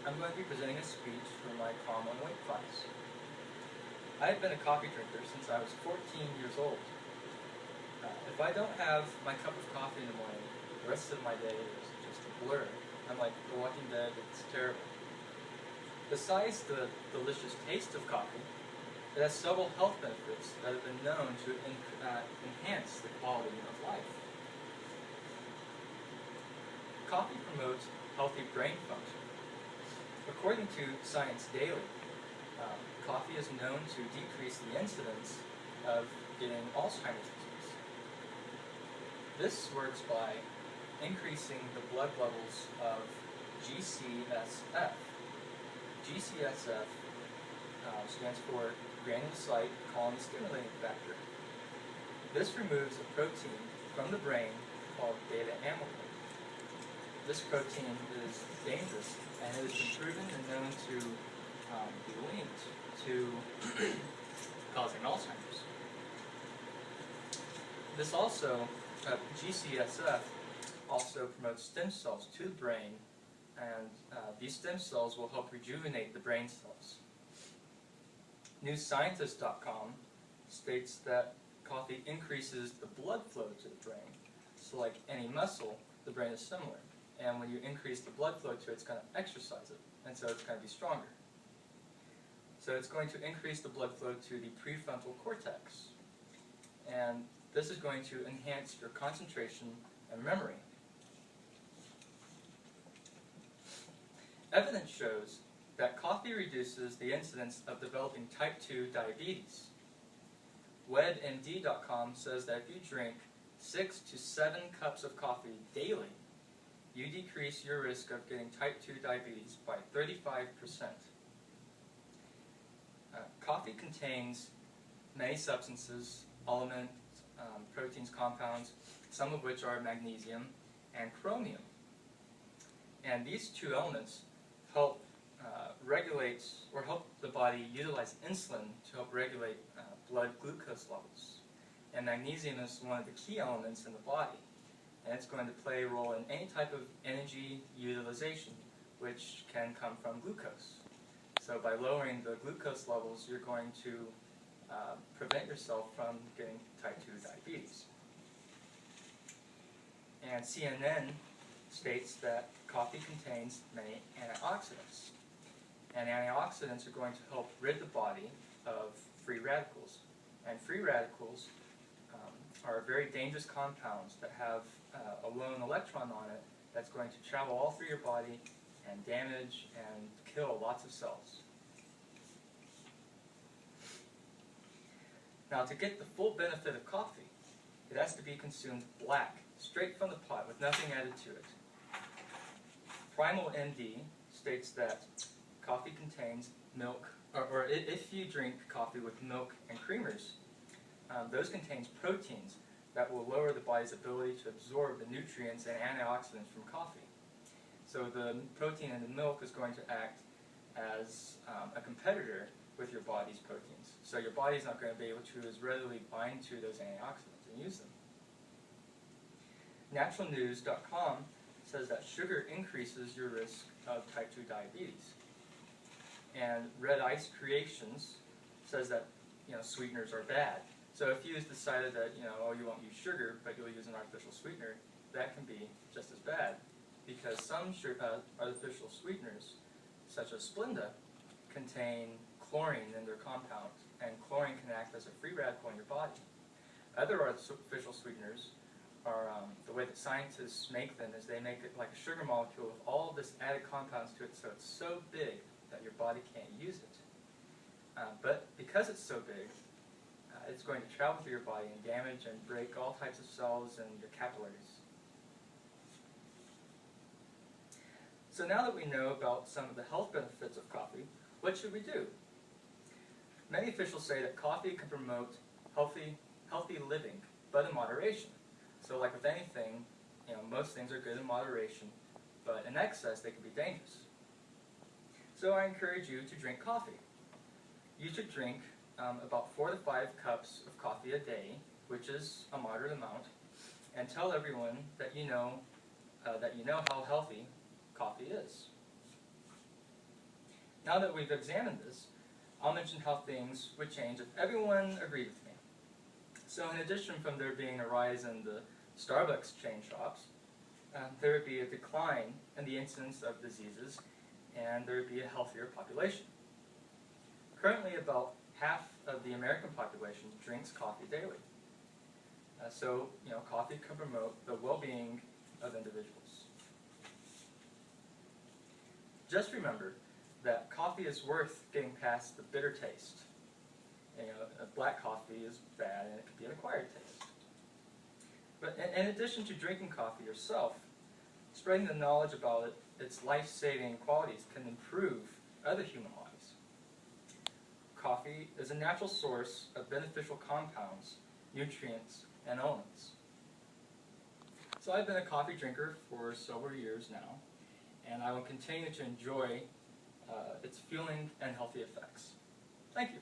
I'm going to be presenting a speech for my Comm on Weight class. I have been a coffee drinker since I was 14 years old. If I don't have my cup of coffee in the morning, the rest of my day is just a blur. I'm like The Walking Dead, it's terrible. Besides the delicious taste of coffee, it has several health benefits that have been known to enhance the quality of life. Coffee promotes healthy brain function. According to Science Daily, coffee is known to decrease the incidence of getting Alzheimer's disease. This works by increasing the blood levels of GCSF. GCSF stands for granulocyte colony stimulating factor. This removes a protein from the brain called beta amyloid. This protein is dangerous, and it has been proven and known to be linked to causing Alzheimer's. This also, GCSF, also promotes stem cells to the brain, and these stem cells will help rejuvenate the brain cells. NewScientist.com states that coffee increases the blood flow to the brain. So like any muscle, the brain is similar. And when you increase the blood flow to it, it's going to exercise it, and so it's going to be stronger. So it's going to increase the blood flow to the prefrontal cortex, and this is going to enhance your concentration and memory. Evidence shows that coffee reduces the incidence of developing type 2 diabetes. WebMD.com says that if you drink 6 to 7 cups of coffee daily, you decrease your risk of getting type 2 diabetes by 35%. Coffee contains many substances, elements, proteins, compounds, some of which are magnesium and chromium. And these two elements help regulate or help the body utilize insulin to help regulate blood glucose levels. And magnesium is one of the key elements in the body, and it's going to play a role in any type of energy utilization, which can come from glucose. So by lowering the glucose levels, you're going to prevent yourself from getting type 2 diabetes. And CNN states that coffee contains many antioxidants. And antioxidants are going to help rid the body of free radicals. And free radicals are very dangerous compounds that have a lone electron on it that's going to travel all through your body and damage and kill lots of cells. Now, to get the full benefit of coffee, it has to be consumed black, straight from the pot, with nothing added to it. Primal MD states that coffee contains milk, or if you drink coffee with milk and creamers, those contains proteins that will lower the body's ability to absorb the nutrients and antioxidants from coffee. So the protein in the milk is going to act as a competitor with your body's proteins. So your body's not going to be able to as readily bind to those antioxidants and use them. Naturalnews.com says that sugar increases your risk of type 2 diabetes. And Red Ice Creations says that sweeteners are bad. So if you decided that oh, you won't use sugar, but you'll use an artificial sweetener, that can be just as bad, because some artificial sweeteners, such as Splenda, contain chlorine in their compound, and chlorine can act as a free radical in your body. Other artificial sweeteners are the way that scientists make them is they make it like a sugar molecule with all of this added compounds to it, so it's so big that your body can't use it. But because it's so big, it's going to travel through your body and damage and break all types of cells and your capillaries. So now that we know about some of the health benefits of coffee, what should we do? Many officials say that coffee can promote healthy living, but in moderation. So like with anything, most things are good in moderation, but in excess they can be dangerous. So I encourage you to drink coffee. You should drink about 4 to 5 cups of coffee a day, which is a moderate amount, and tell everyone that you know how healthy coffee is. Now that we've examined this, I'll mention how things would change if everyone agreed with me. So in addition from there being a rise in the Starbucks chain shops, there would be a decline in the incidence of diseases, and there would be a healthier population. Currently, about half of the American population drinks coffee daily. So, coffee can promote the well-being of individuals. Just remember that coffee is worth getting past the bitter taste. Black coffee is bad and it can be an acquired taste. But in addition to drinking coffee yourself, spreading the knowledge about its life-saving qualities can improve other human lives. Coffee is a natural source of beneficial compounds, nutrients, and elements. So I've been a coffee drinker for several years now, and I will continue to enjoy its fueling and healthy effects. Thank you.